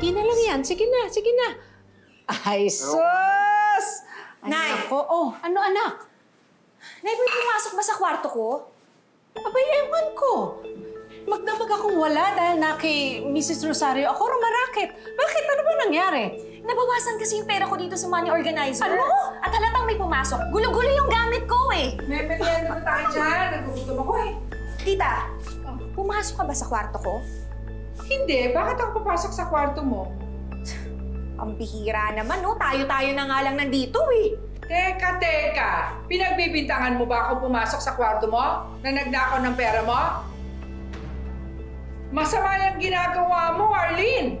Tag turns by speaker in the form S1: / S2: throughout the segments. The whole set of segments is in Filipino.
S1: Okay na lang yan. Sige na, sige na. Ay, sus!
S2: Nay!
S1: Ako. Oh, ano anak?
S2: Nay, may pumasok ba sa kwarto ko?
S1: Abay, ewan ko. Magdamag akong wala dahil na kay Mrs. Rosario ako rumarakit. Bakit? Ano ba nangyari?
S2: Nabawasan kasi yung pera ko dito sa money organizer.
S1: Ano?
S2: At halatang may pumasok. Gulo-gulo yung gamit ko eh.
S1: May merienda na tayo dyan. Nagugutom ako eh.
S2: Tita, pumasok ka ba sa kwarto ko?
S1: Hindi. Bakit ako papasok sa kwarto mo?
S2: Ang bihira naman, no? Tayo-tayo na nga lang nandito eh.
S3: Teka, teka. Pinagbibintangan mo ba ako pumasok sa kwarto mo? Na nagnakaw ng pera mo? Masama yung ginagawa mo, Arlene!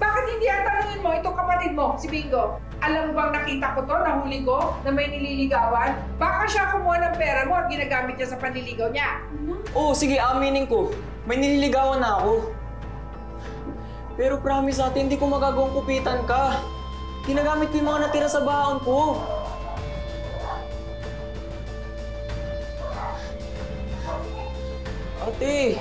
S3: Bakit hindi ang tanungin mo itong kapatid mo, si Bingo? Alam mo bang nakita ko to, nahuli ko, na may nililigawan? Baka siya kumuha ng pera mo at ginagamit niya sa panliligaw niya.
S4: Oo, sige, aminin ko. May nililigawan na ako. Pero promise ate, hindi ko magagawang kupitan ka. Ginagamit ko yung mga natira sa baon ko. Ate!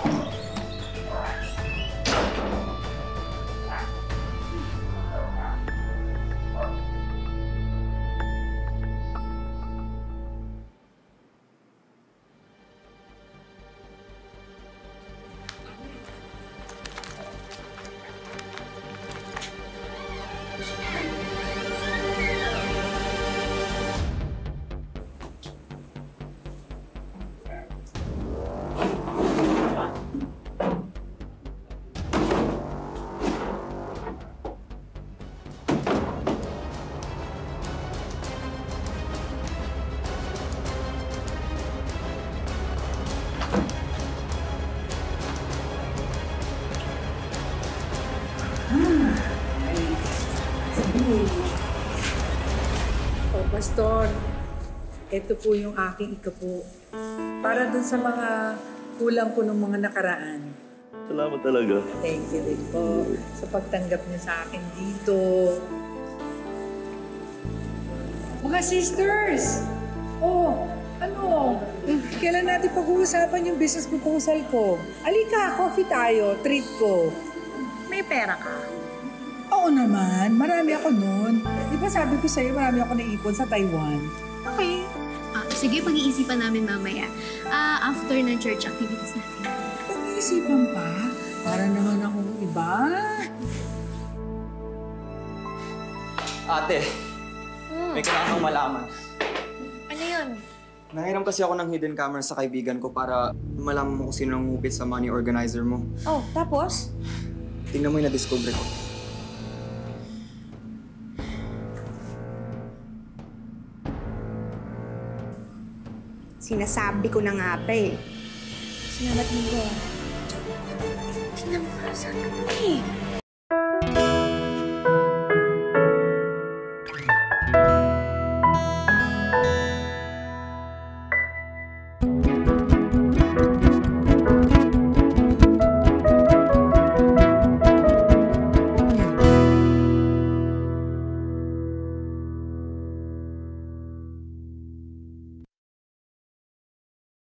S5: O, Pastor, ito po yung aking ikapo. Para dun sa mga kulang ko ng mga nakaraan.
S6: Salamat talaga.
S5: Thank you din po sa pagtanggap niyo sa akin dito. Mga sisters! Oh, ano? Kailan natin pag-uusapan yung business proposal ko? Alika, coffee tayo, treat ko.
S2: May pera ka?
S5: Oo naman, marami ako nun. Di ba sabi ko sa'yo, marami ako naipon sa Taiwan.
S2: Okay.
S7: Sige, pag-iisipan namin mamaya. After ng church activities natin.
S5: Pag-iisipan pa? Para naman akong iba.
S4: Ate, may kailangan kang malaman.
S2: Ano yun?
S4: Nangiram kasi ako ng hidden camera sa kaibigan ko para malaman mo kung sino ang ngupit sa money organizer mo.
S2: Oh, tapos?
S4: Tingnan mo yung na-discover ko.
S2: Sinasabi ko na nga pa eh. Sinabat mo ko. Tingnan mo para saan ka eh.